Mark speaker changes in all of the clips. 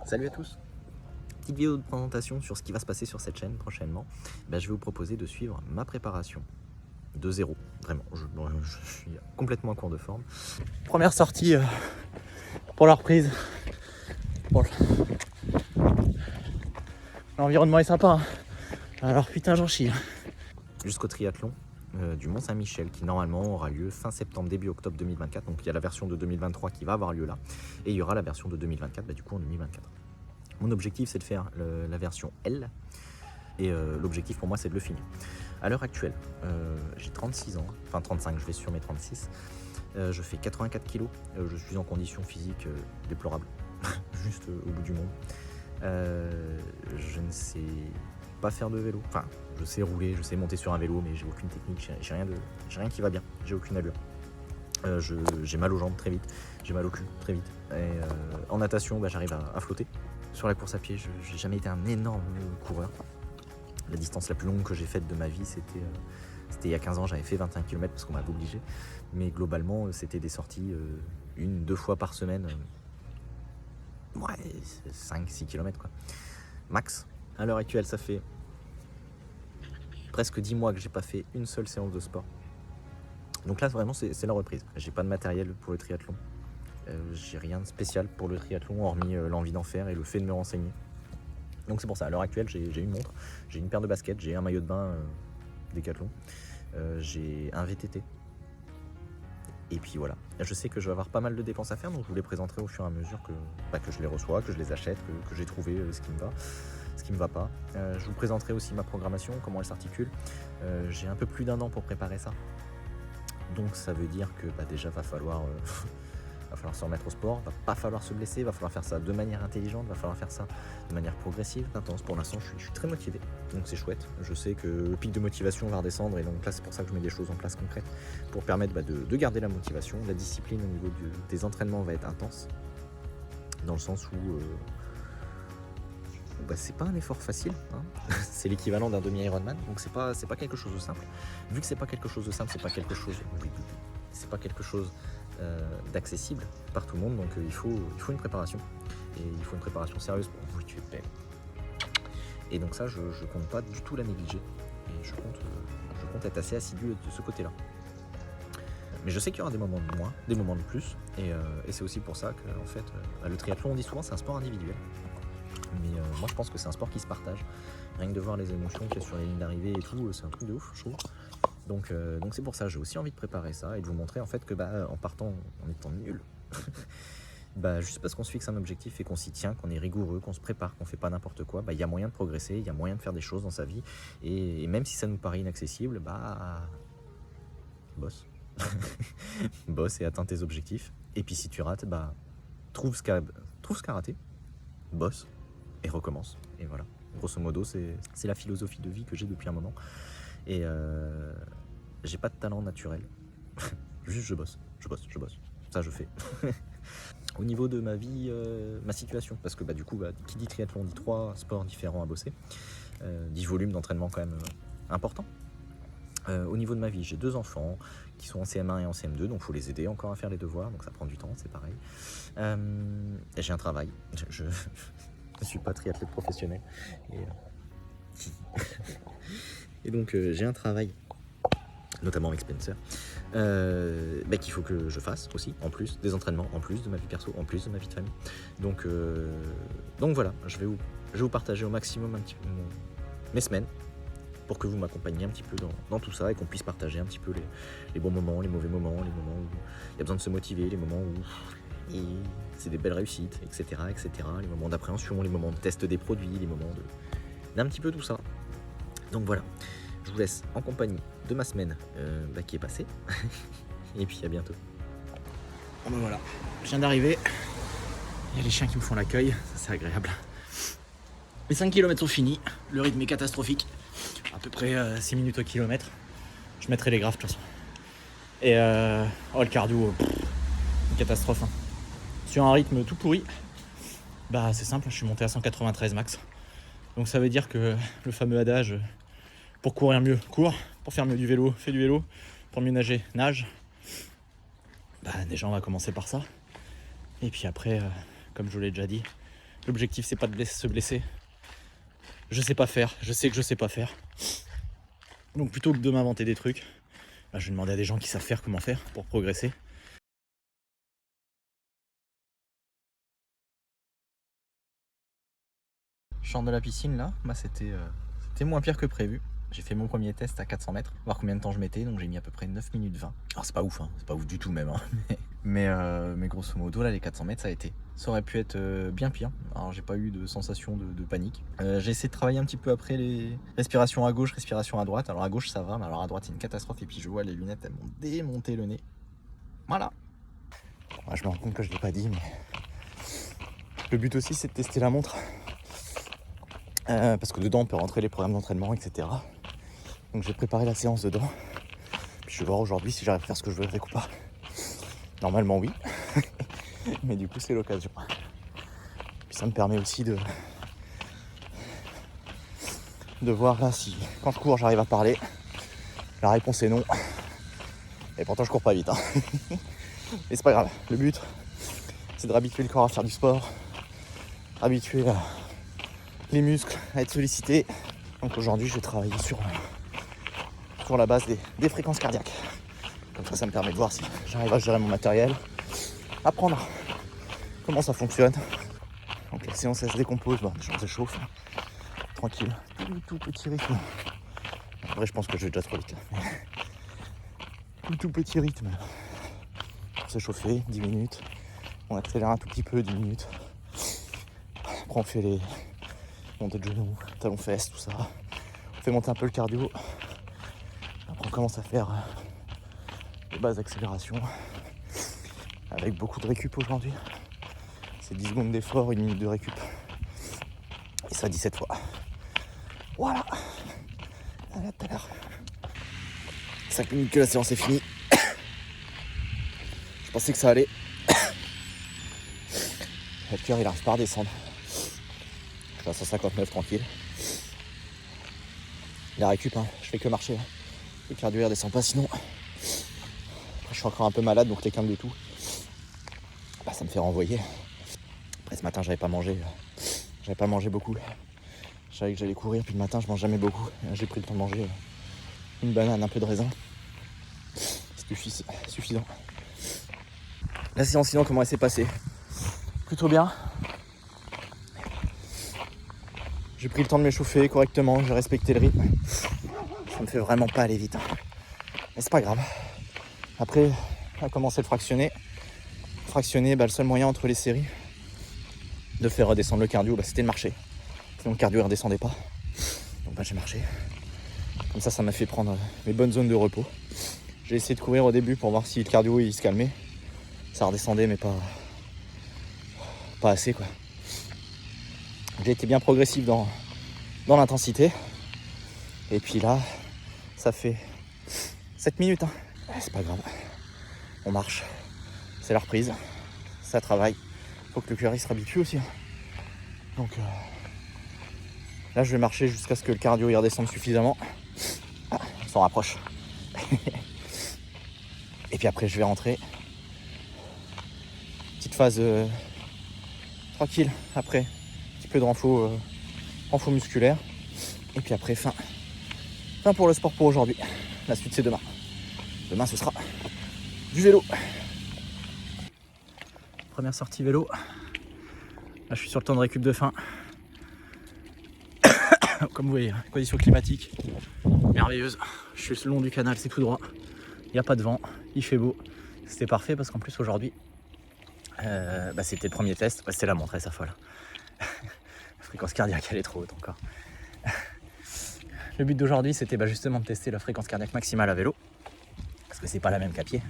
Speaker 1: Salut à tous. Petite vidéo de présentation sur ce qui va se passer sur cette chaîne prochainement. Je vais vous proposer de suivre ma préparation de zéro. Vraiment, je suis complètement en cours de forme. Première sortie pour la reprise. Bon, l'environnement est sympa, hein. Alors putain j'en chie. Jusqu'au triathlon du Mont-Saint-Michel qui normalement aura lieu fin septembre, début octobre 2024. Donc il y a la version de 2023 qui va avoir lieu là. Et il y aura la version de 2024 du coup en 2024. Mon objectif c'est de faire la version L et l'objectif pour moi c'est de le finir. À l'heure actuelle, j'ai 36 ans, enfin 35, je vais sur mes 36. Je fais 84 kg, je suis en condition physique déplorable, juste au bout du monde. Je ne sais pas faire de vélo, enfin je sais rouler, je sais monter sur un vélo, mais j'ai aucune technique, j'ai rien qui va bien, j'ai aucune allure. J'ai mal aux jambes très vite, j'ai mal au cul très vite. Et en natation, j'arrive à flotter. Sur la course à pied, je n'ai jamais été un énorme coureur. La distance la plus longue que j'ai faite de ma vie, c'était il y a 15 ans, j'avais fait 21 km parce qu'on m'avait obligé. Mais globalement, c'était des sorties 1-2 fois par semaine. 5-6 km quoi. Max. À l'heure actuelle, ça fait presque 10 mois que j'ai pas fait une seule séance de sport. Donc là, vraiment, c'est la reprise. J'ai pas de matériel pour le triathlon. J'ai rien de spécial pour le triathlon, hormis l'envie d'en faire et le fait de me renseigner. Donc c'est pour ça, à l'heure actuelle, j'ai une montre, j'ai une paire de baskets, j'ai un maillot de bain Décathlon, j'ai un VTT. Et puis voilà, je sais que je vais avoir pas mal de dépenses à faire, donc je vous les présenterai au fur et à mesure que je les reçois, que je les achète, que j'ai trouvé ce qui me va pas. Je vous présenterai aussi ma programmation, comment elle s'articule. J'ai un peu plus d'1 an pour préparer ça. Donc ça veut dire que déjà va falloir se remettre au sport, va pas falloir se blesser, va falloir faire ça de manière intelligente, va falloir faire ça de manière progressive, intense. Pour l'instant je suis très motivé, donc c'est chouette. Je sais que le pic de motivation va redescendre et donc là c'est pour ça que je mets des choses en place concrètes pour permettre de garder la motivation. La discipline au niveau des entraînements va être intense, dans le sens où c'est pas un effort facile, hein. C'est l'équivalent d'un demi-Ironman, donc c'est pas quelque chose de simple. Vu que c'est pas quelque chose de simple, c'est pas quelque chose d'accessible par tout le monde, donc il faut une préparation, et il faut une préparation sérieuse pour vous tuer de peine. Et donc ça, je compte pas du tout la négliger, et je compte être assez assidu de ce côté-là. Mais je sais qu'il y aura des moments de moins, des moments de plus, et c'est aussi pour ça que en fait, le triathlon, on dit souvent, c'est un sport individuel. Mais moi je pense que c'est un sport qui se partage. Rien que de voir les émotions qu'il y a sur les lignes d'arrivée et tout, c'est un truc de ouf, je trouve. Donc c'est pour ça, j'ai aussi envie de préparer ça et de vous montrer en fait que en partant en étant nul, juste parce qu'on se fixe un objectif et qu'on s'y tient, qu'on est rigoureux, qu'on se prépare, qu'on fait pas n'importe quoi, il y a moyen de progresser, il y a moyen de faire des choses dans sa vie. Et même si ça nous paraît inaccessible, bosse. Bosse et atteins tes objectifs. Et puis si tu rates, trouve ce qu'a raté, bosse et recommence. Et voilà, grosso modo, c'est la philosophie de vie que j'ai depuis un moment. Et j'ai pas de talent naturel. Juste je bosse. Ça je fais. Au niveau de ma vie, ma situation, parce que du coup, qui dit triathlon dit 3 sports différents à bosser, 10 volumes d'entraînement quand même important. Au niveau de ma vie, j'ai 2 enfants qui sont en CM1 et en CM2, donc il faut les aider encore à faire les devoirs, donc ça prend du temps, c'est pareil. J'ai un travail, je ne suis pas triathlète professionnel. Et donc j'ai un travail, notamment avec Spencer, qu'il faut que je fasse aussi, en plus des entraînements, en plus de ma vie perso, en plus de ma vie de famille. Donc voilà, je vais vous partager au maximum un petit peu mes semaines, pour que vous m'accompagniez un petit peu dans tout ça et qu'on puisse partager un petit peu les bons moments, les mauvais moments, les moments où il y a besoin de se motiver, les moments où c'est des belles réussites, etc., les moments d'appréhension, les moments de test des produits, les moments d'un petit peu tout ça. Donc voilà, je vous laisse en compagnie de ma semaine qui est passée, et puis à bientôt. Bon voilà, je viens d'arriver, il y a les chiens qui me font l'accueil, ça c'est agréable. Les 5 km sont finis, le rythme est catastrophique, à peu près 6 minutes au kilomètre. Je mettrai les graphes de toute façon. Et le cardio, une catastrophe, hein. Sur un rythme tout pourri, c'est simple, je suis monté à 193 max. Donc ça veut dire que le fameux adage, pour courir mieux, cours, pour faire mieux du vélo, fais du vélo, pour mieux nager, nage. Déjà on va commencer par ça. Et puis après, comme je vous l'ai déjà dit, L'objectif c'est pas de se blesser. Je sais pas faire, je sais que je sais pas faire. Donc plutôt que de m'inventer des trucs, bah, je vais demander à des gens qui savent faire comment faire pour progresser. Je sors de la piscine là, bah, c'était moins pire que prévu. J'ai fait mon premier test à 400 mètres, voir combien de temps je mettais, donc j'ai mis à peu près 9 minutes 20. Alors c'est pas ouf, hein, c'est pas ouf du tout même, hein. mais grosso modo là les 400 mètres ça a été. Ça aurait pu être bien pire, alors j'ai pas eu de sensation de panique. J'ai essayé de travailler un petit peu après les respirations à gauche, respiration à droite. Alors à gauche ça va, mais alors à droite c'est une catastrophe et puis je vois les lunettes elles m'ont démonté le nez. Voilà. Ouais, je me rends compte que je l'ai pas dit, mais le but aussi c'est de tester la montre. Parce que dedans on peut rentrer les programmes d'entraînement, etc. Donc j'ai préparé la séance dedans. Puis je vais voir aujourd'hui si j'arrive à faire ce que je veux avec ou pas. Normalement oui. Mais du coup c'est l'occasion. Puis ça me permet aussi de voir là si quand je cours j'arrive à parler. La réponse est non. Et pourtant je cours pas vite, hein. Mais c'est pas grave. Le but c'est de réhabituer le corps à faire du sport. Habituer les muscles à être sollicités. Donc aujourd'hui je vais travailler sur la base des fréquences cardiaques. Comme ça me permet de voir si j'arrive à gérer mon matériel, apprendre comment ça fonctionne. Donc la séance elle se décompose, bon, je s'échauffe, tranquille, tout petit rythme. En vrai je pense que je vais déjà trop vite. Tout petit rythme. Pour s'échauffer, 10 minutes. On accélère un tout petit peu, 10 minutes. Après on fait les montées de genoux, talons fesses, tout ça. On fait monter un peu le cardio. Après on commence à faire les bases d'accélération. Avec beaucoup de récup aujourd'hui. C'est 10 secondes d'effort, 1 minute de récup. Et ça 17 fois. Voilà. À tout à l'heure. 5 minutes que la séance est finie. Je pensais que ça allait. Le cœur il arrive pas à redescendre. Je suis à 159 tranquille. La récup, hein, je fais que marcher. Le cardio il redescend pas sinon. Après, je suis encore un peu malade donc les quintes de tout. Bah, ça me fait renvoyer. Après ce matin j'avais pas mangé beaucoup. Je savais que j'allais courir puis le matin je mange jamais beaucoup. J'ai pris le temps de manger une banane, un peu de raisin. C'est suffisant. La séance sinon comment elle s'est passée? Plutôt bien. J'ai pris le temps de m'échauffer correctement, j'ai respecté le rythme. Ça me fait vraiment pas aller vite, hein. Mais c'est pas grave. Après, on a commencé le fractionné. Le seul moyen entre les séries de faire redescendre le cardio, c'était de marcher. Sinon le cardio ne redescendait pas. Donc j'ai marché. Comme ça m'a fait prendre mes bonnes zones de repos. J'ai essayé de courir au début pour voir si le cardio il se calmait. Ça redescendait mais pas assez quoi. J'ai été bien progressif dans l'intensité. Et puis là, ça fait 7 minutes, hein. C'est pas grave. On marche. C'est la reprise. Ça travaille. Faut que le cœur il se réhabitue aussi, hein. Donc là je vais marcher jusqu'à ce que le cardio il redescende suffisamment. Ah, on s'en rapproche. Et puis après je vais rentrer. Petite phase tranquille après. Un petit peu de renfort musculaire. Et puis après fin pour le sport pour aujourd'hui. La suite c'est demain. Demain ce sera du vélo. Première sortie vélo. Là je suis sur le temps de récup de fin. Comme vous voyez, conditions climatiques merveilleuses. Je suis le long du canal, c'est tout droit. Il n'y a pas de vent, il fait beau. C'était parfait parce qu'en plus aujourd'hui, c'était le premier test. C'était la montre, elle s'affole. La fréquence cardiaque, elle est trop haute encore. Le but d'aujourd'hui, c'était justement de tester la fréquence cardiaque maximale à vélo. Parce que c'est pas la même qu'à pied.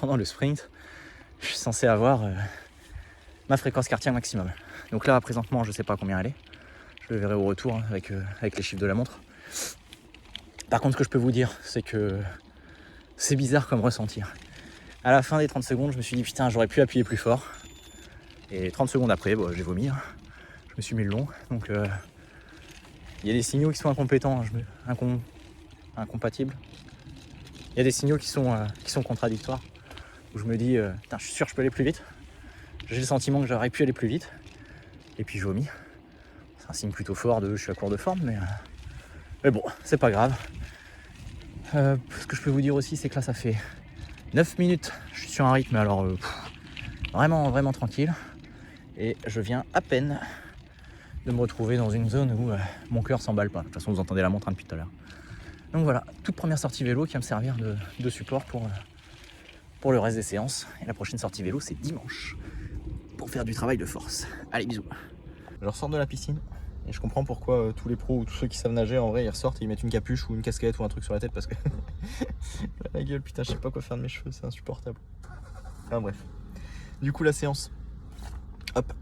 Speaker 1: Pendant le sprint, je suis censé avoir ma fréquence cardiaque maximum. Donc là, présentement, je sais pas combien elle est. Je le verrai au retour, hein, avec les chiffres de la montre. Par contre, ce que je peux vous dire, c'est que c'est bizarre comme ressentir. À la fin des 30 secondes, je me suis dit putain, j'aurais pu appuyer plus fort. Et 30 secondes après, j'ai vomi, hein. Je me suis mis le long. Donc il y a des signaux qui sont incompétents,
Speaker 2: incompatibles. Il y a des signaux qui sont contradictoires, où je me dis, putain, je suis sûr que je peux aller plus vite. J'ai le sentiment que j'aurais pu aller plus vite, et puis je vomis. C'est un signe plutôt fort de je suis à court de forme, mais bon, c'est pas grave. Ce que je peux vous dire aussi, c'est que là, ça fait 9 minutes, je suis sur un rythme, alors vraiment, vraiment tranquille. Et je viens à peine de me retrouver dans une zone où mon cœur s'emballe pas. De toute façon, vous entendez la montre depuis tout à l'heure. Donc voilà, toute première sortie vélo qui va me servir de support pour le reste des séances. Et la prochaine sortie vélo, c'est dimanche, pour faire du travail de force. Allez, bisous.
Speaker 1: Je ressors de la piscine et je comprends pourquoi tous les pros ou tous ceux qui savent nager, en vrai, ils ressortent et ils mettent une capuche ou une casquette ou un truc sur la tête parce que la gueule, putain, je sais pas quoi faire de mes cheveux, c'est insupportable. Enfin bref. Du coup, la séance. Hop.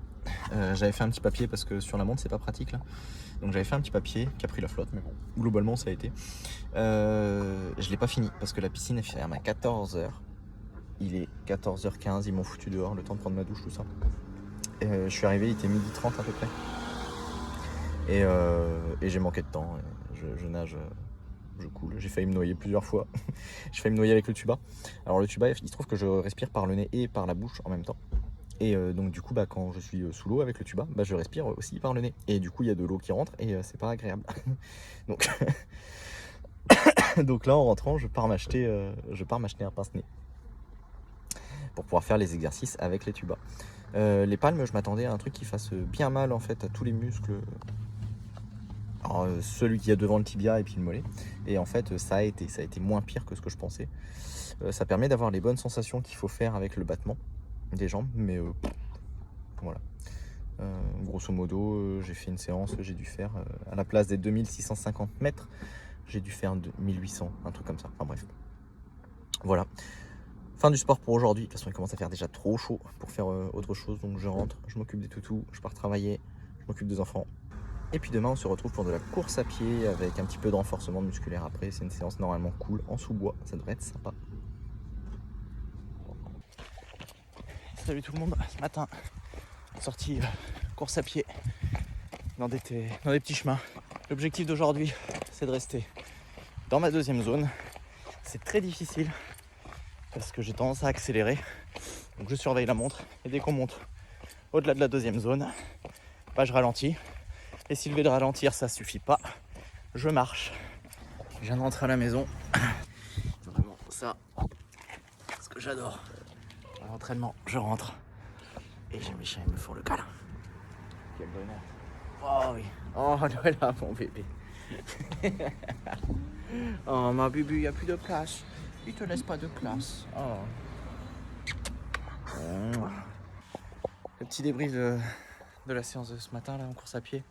Speaker 1: J'avais fait un petit papier parce que sur la montre, c'est pas pratique là. Donc j'avais fait un petit papier qui a pris la flotte, mais bon, globalement ça a été. Je l'ai pas fini parce que la piscine elle ferme à 14h. Il est 14h15, ils m'ont foutu dehors, le temps de prendre ma douche, tout ça. Je suis arrivé, il était 12h30 à peu près. Et j'ai manqué de temps. Je nage, je coule. J'ai failli me noyer plusieurs fois. J'ai failli me noyer avec le tuba. Alors le tuba, il se trouve que je respire par le nez et par la bouche en même temps. Et donc du coup, quand je suis sous l'eau avec le tuba, je respire aussi par le nez. Et du coup, il y a de l'eau qui rentre et c'est pas agréable. Donc... donc là, en rentrant, je pars m'acheter un pince-nez pour pouvoir faire les exercices avec les tubas. Les palmes, je m'attendais à un truc qui fasse bien mal en fait à tous les muscles. Alors, celui qui est devant le tibia et puis le mollet. Et en fait, ça a été moins pire que ce que je pensais. Ça permet d'avoir les bonnes sensations qu'il faut faire avec le battement des jambes, mais voilà. Grosso modo, j'ai fait une séance, j'ai dû faire à la place des 2650 mètres, j'ai dû faire 1800, un truc comme ça. Enfin bref. Voilà. Fin du sport pour aujourd'hui. De toute façon, il commence à faire déjà trop chaud pour faire autre chose. Donc je rentre, je m'occupe des toutous, je pars travailler, je m'occupe des enfants. Et puis demain, on se retrouve pour de la course à pied avec un petit peu de renforcement musculaire après. C'est une séance normalement cool en sous-bois. Ça devrait être sympa.
Speaker 2: Salut tout le monde. Ce matin, sortie course à pied dans des petits chemins. L'objectif d'aujourd'hui, c'est de rester dans ma deuxième zone. C'est très difficile parce que j'ai tendance à accélérer. Donc je surveille la montre et dès qu'on monte au-delà de la deuxième zone, je ralentis. Et si le fait de ralentir, ça suffit pas, je marche. Je viens de rentrer à la maison. Vraiment, ça, c'est ce que j'adore. À l'entraînement, je rentre. Et j'ai mes chiens, ils me font le câlin. Quel bonheur. Oh oui. Oh, voilà mon bébé. Oh ma bébé, il n'y a plus de place. Il te laisse pas de place. Oh. Le petit débrief de la séance de ce matin là en course à pied.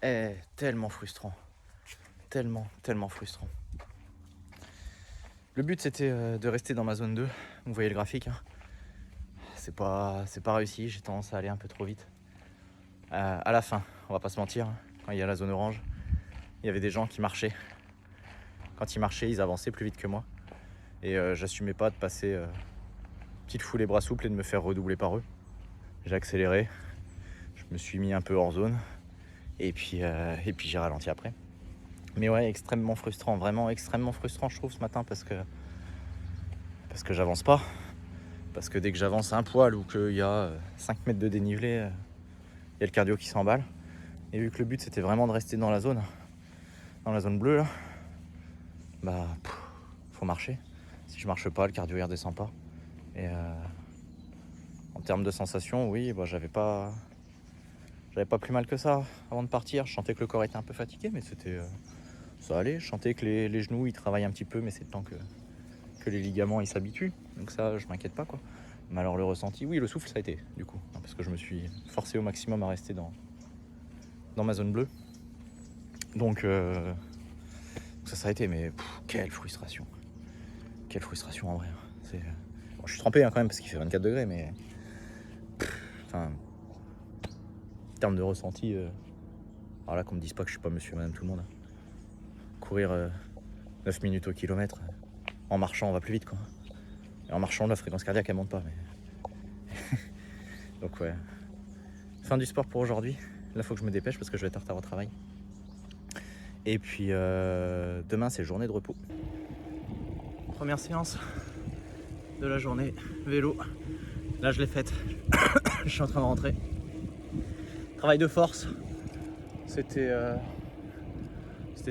Speaker 2: Est tellement frustrant. Tellement frustrant. Le but c'était de rester dans ma zone 2. Vous voyez le graphique. Hein. C'est pas réussi, j'ai tendance à aller un peu trop vite. À la fin, on va pas se mentir, quand il y a la zone orange, il y avait des gens qui marchaient. Quand ils marchaient, ils avançaient plus vite que moi. Et j'assumais pas de passer petite foule les bras souples et de me faire redoubler par eux. J'ai accéléré, je me suis mis un peu hors zone et puis j'ai ralenti après. Mais ouais, extrêmement frustrant, vraiment extrêmement frustrant je trouve ce matin parce que j'avance pas. Parce que dès que j'avance un poil ou qu'il y a 5 mètres de dénivelé, il y a le cardio qui s'emballe. Et vu que le but c'était vraiment de rester dans la zone bleue là, faut marcher. Si je marche pas, le cardio il redescend pas. Et en termes de sensations, oui, j'avais pas plus mal que ça avant de partir. Je sentais que le corps était un peu fatigué, mais ça allait. Je sentais que les genoux ils travaillent un petit peu, mais c'est le temps que les ligaments ils s'habituent. Donc ça, je m'inquiète pas quoi. Mais alors le ressenti, oui, le souffle ça a été du coup, parce que je me suis forcé au maximum à rester dans ma zone bleue. Donc ça a été, mais quelle frustration en vrai. Je suis trempé quand même parce qu'il fait 24 degrés, mais en termes de ressenti, alors là qu'on me dise pas que je suis pas monsieur et madame tout le monde. Courir 9 minutes au kilomètre, en marchant on va plus vite quoi. Et en marchant la fréquence cardiaque elle monte pas. Mais... Donc ouais. Fin du sport pour aujourd'hui. Là faut que je me dépêche parce que je vais être en retard au travail. Et puis demain c'est journée de repos. Première séance de la journée vélo. Là je l'ai faite. Je suis en train de rentrer. Travail de force. C'était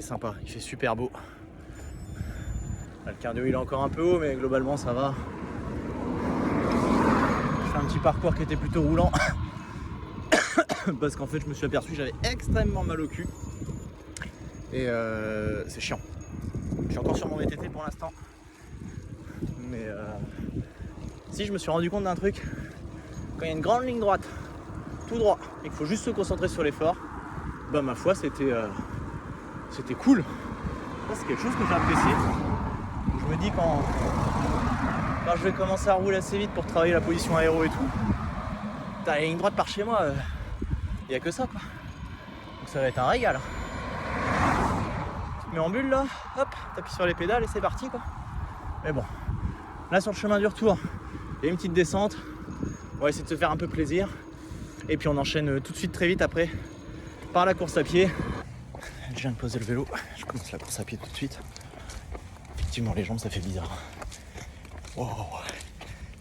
Speaker 2: sympa. Il fait super beau. Là, le cardio il est encore un peu haut, mais globalement ça va. Je fais un petit parcours qui était plutôt roulant. Parce qu'en fait je me suis aperçu que j'avais extrêmement mal au cul. Et c'est chiant. Je suis encore sur mon VTT pour l'instant. Mais si je me suis rendu compte d'un truc, quand il y a une grande ligne droite, tout droit, et qu'il faut juste se concentrer sur l'effort, bah ma foi c'était cool. Ça c'est quelque chose que j'ai apprécié. Je me dis quand je vais commencer à rouler assez vite pour travailler la position aéro et tout, t'as la ligne droite par chez moi, il n'y a que ça quoi. Donc ça va être un régal. Tu te mets en bulle là, hop, t'appuies sur les pédales et c'est parti quoi. Mais bon, là sur le chemin du retour, il y a une petite descente. On va essayer de se faire un peu plaisir. Et puis on enchaîne tout de suite très vite après par la course à pied. Je viens de poser le vélo, je commence la course à pied tout de suite. Effectivement les jambes ça fait bizarre. Wow.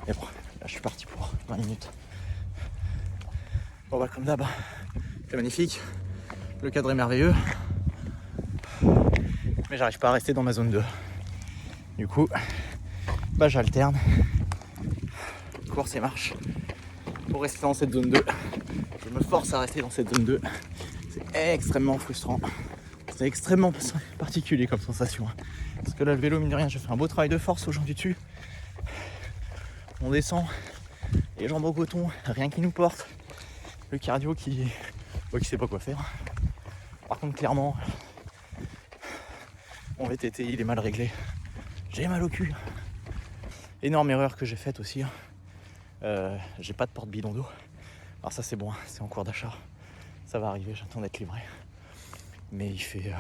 Speaker 2: Et bon, là je suis parti pour 20 minutes. Bon bah comme d'hab, c'est magnifique, le cadre est merveilleux. Mais j'arrive pas à rester dans ma zone 2. Du coup, bah j'alterne course et marche pour rester dans cette zone 2. Je me force à rester dans cette zone 2. C'est extrêmement frustrant. C'est extrêmement particulier comme sensation. Parce que là, le vélo, mine de rien, j'ai fait un beau travail de force aujourd'hui dessus. On descend, les jambes au coton, rien qui nous porte. Le cardio qui sait pas quoi faire. Par contre, clairement, mon VTT, il est mal réglé. J'ai mal au cul. Énorme erreur que j'ai faite aussi. J'ai pas de porte-bidon d'eau. Alors ça c'est bon, c'est en cours d'achat. Ça va arriver, j'attends d'être livré. Mais il fait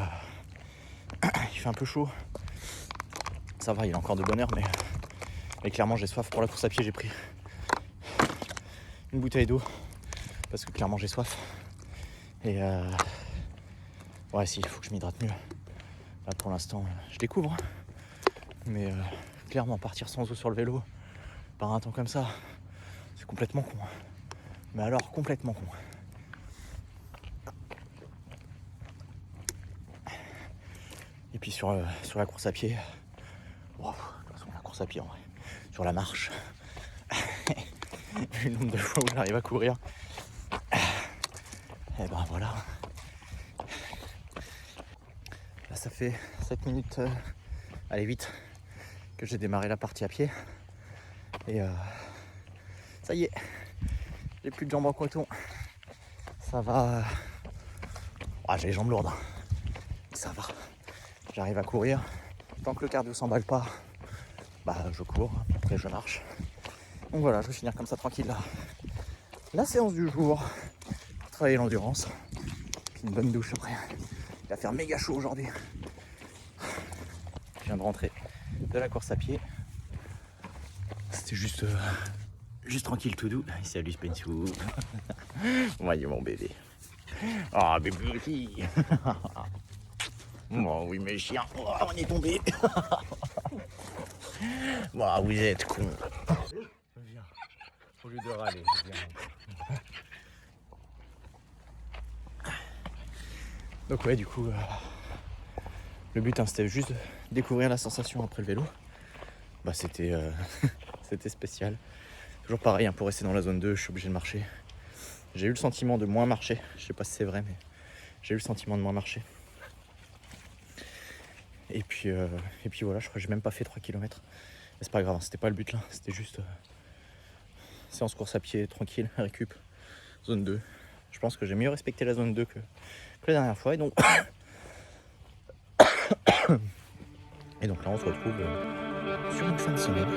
Speaker 2: un peu chaud. Ça va, il est encore de bonne heure, mais clairement j'ai soif. Pour la course à pied, j'ai pris une bouteille d'eau. Parce que clairement j'ai soif. Et ouais si, il faut que je m'hydrate mieux. Là pour l'instant, je découvre. Mais clairement partir sans eau sur le vélo, par un temps comme ça, c'est complètement con. Mais alors complètement con. Et puis sur la course à pied, wow, de toute façon la course à pied en vrai, sur la marche, vu le nombre de fois où j'arrive à courir, et ben voilà. Là ça fait 7 minutes, allez 8, que j'ai démarré la partie à pied. Et ça y est, j'ai plus de jambes en coton. Ça va. Ah, j'ai les jambes lourdes. Ça va. J'arrive à courir. Tant que le cardio s'emballe pas, bah je cours, après je marche. Donc voilà, je vais finir comme ça tranquille là. La séance du jour. Pour travailler l'endurance. Puis une bonne douche après. Il va faire méga chaud aujourd'hui. Je viens de rentrer de la course à pied. C'était juste tranquille tout doux. Salut Spensu. Voyez mon bébé. Ah bébé aussi. Oh oui mes chiens. Oh, on est tombé. Oh, vous êtes con. Viens. Au lieu de râler, viens. Donc ouais du coup le but c'était juste de découvrir la sensation après le vélo. Bah c'était c'était spécial. Toujours pareil, pour rester dans la zone 2, je suis obligé de marcher. J'ai eu le sentiment de moins marcher. Je sais pas si c'est vrai, mais j'ai eu le sentiment de moins marcher. Et puis voilà, je crois que j'ai même pas fait 3 km. Mais c'est pas grave, c'était pas le but là. C'était juste séance course à pied, tranquille, récup, zone 2. Je pense que j'ai mieux respecté la zone 2 que la dernière fois. Et donc là, on se retrouve sur une fin de semaine.